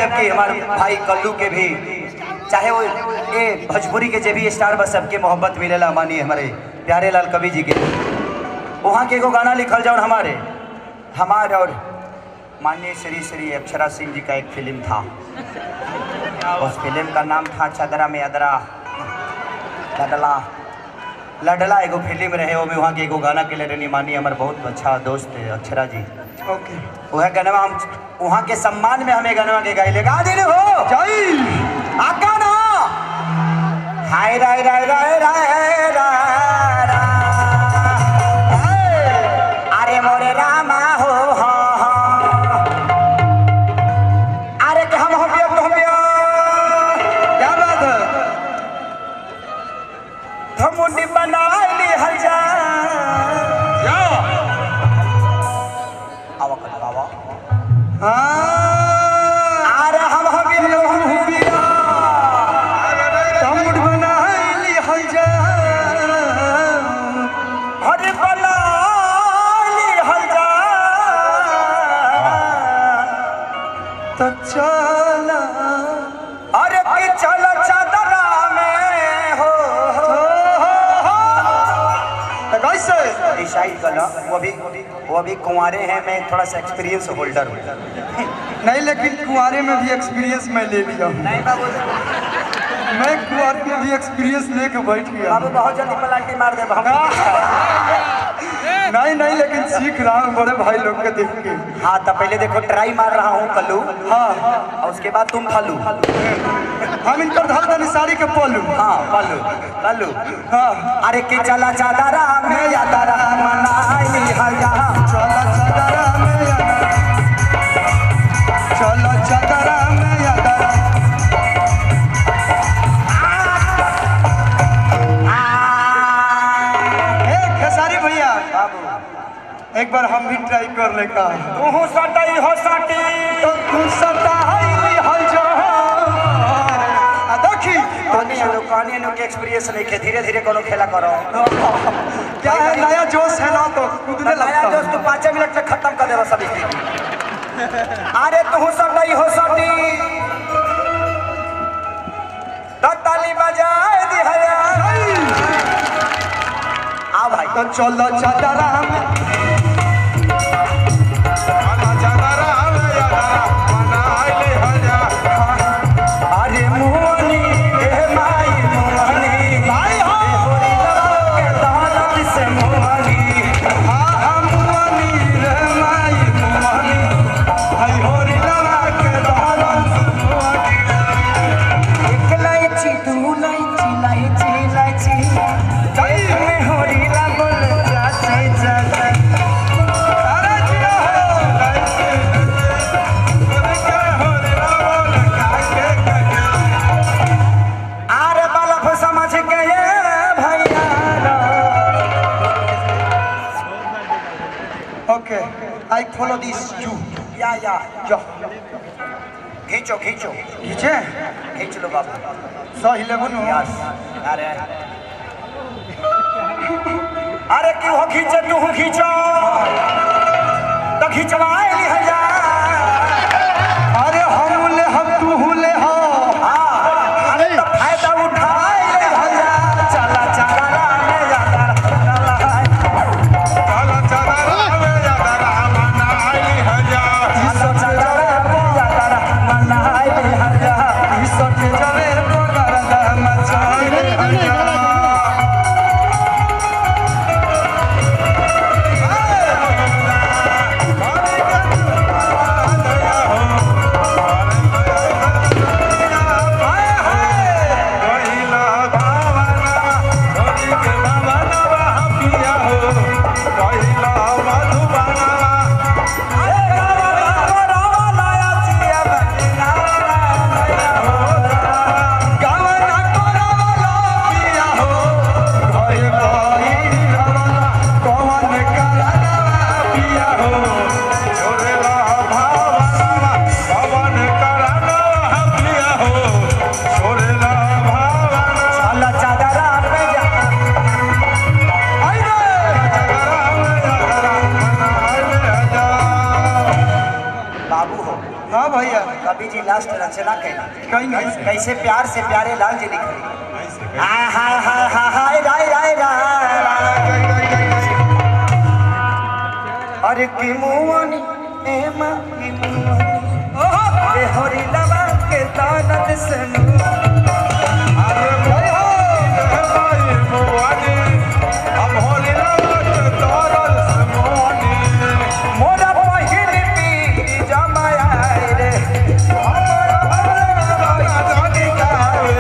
जबकि हमारे भाई कल्लू के भी चाहे वो ये भोजपुरी के जे भी स्टार बस सबके मोहब्बत मिलेला मानिए हमारे प्यारे लाल कवि जी के वहाँ के एगो गाना लिखल जाओ हमारे और माननीय श्री श्री अक्षरा सिंह जी का एक फिल्म था। उस फिल्म का नाम था चदरा में अदरा लडला लडला एगो फिल्म रहे वो में वहाँ के एगो गाना के लिए रहनी मानिए हमारे बहुत अच्छा दोस्त है अक्षरा जी। ओके वह गाना हम वहाँ के सम्मान में हमें गाना के गाइले गा देने हो जय आका ना हाय राय राय राय राय राय अरे मोरे रामा हो अरे के हम क्या बात है मुंडी बनाई हल जा अरे हम तमुड़ बनाई हल जा अरे बनाई हल जा तो चला अरे कि चलो चादरा में हो कैसे डिसाइड कर लो वो भी कुंवारे हैं मैं थोड़ा सा एक्सपीरियंस होल्डर हूँ। नहीं लेकिन कुंवारे में भी एक्सपीरियंस मैं ले लिया हूँ। नहीं बाबू मैं कुंवारे में भी एक्सपीरियंस लेके बैठ गया बाबू बहुत जल्दी पलाटी मार दे नहीं लेकिन सीख रहा हूँ बड़े भाई लोग के देख के। हाँ तो पहले देखो ट्राई मार रहा हूँ कल्लू हाँ और उसके बाद तुम फलू हम इनकर धर दनी साड़ी के पलू हाँ फलू कल्लू हाँ अरे कि चला चादरा में यादरा मनाई हजा चला चादरा में यादरा चला चादरा में यादरा खेसारी भैया एक बार हम भी ट्राई कर ले का तू सटाई हो सटी तो तू सटाई हो जा देखी कहानी के एक्सपीरियंस नहीं के धीरे धीरे कोनो खेला करो क्या है नया जोश है ना तो कूदने लगता नया जोश तू 5 मिनट में खत्म कर देगा सभी अरे तू सटाई हो सटी तो ताली बजाए दी हया आ भाई तो चलो चादरा में अरे मोहनी हे माई मोहनी भाई हो के दानत से मोहनी हाँ मोहनी रे माई मोहनी भाई हो रे लवा के दानत से मोहनी एक लाइची दू लाइची लाइची लाइची में होरी ला बोल चाची चाची अरे जिया अरे बालक समझ के ये भैया okay I follow this you या जो खींचो खींचो नीचे खींच लो बाबू सो हिलेबुन यस अरे अरे क्यों खींचे तू खींचो तो खिंचवाए ली हजा अरे हम ले हम तू ले हो अरे तो फायदा उठाए ले हजा चला चला में जाता चला चादरा में यादरा मनाई हजा चला चला में जाता मनाए ली हजा सट जवे तो करदा मचाई हजा लास्ट रचना कैली कहीं कैसे प्यार से प्यारे लाल जी लिखली कैसे हाय हाय हाय हाय राय राय राय अरे की मुआनी ए मां की मुआनी ए होरी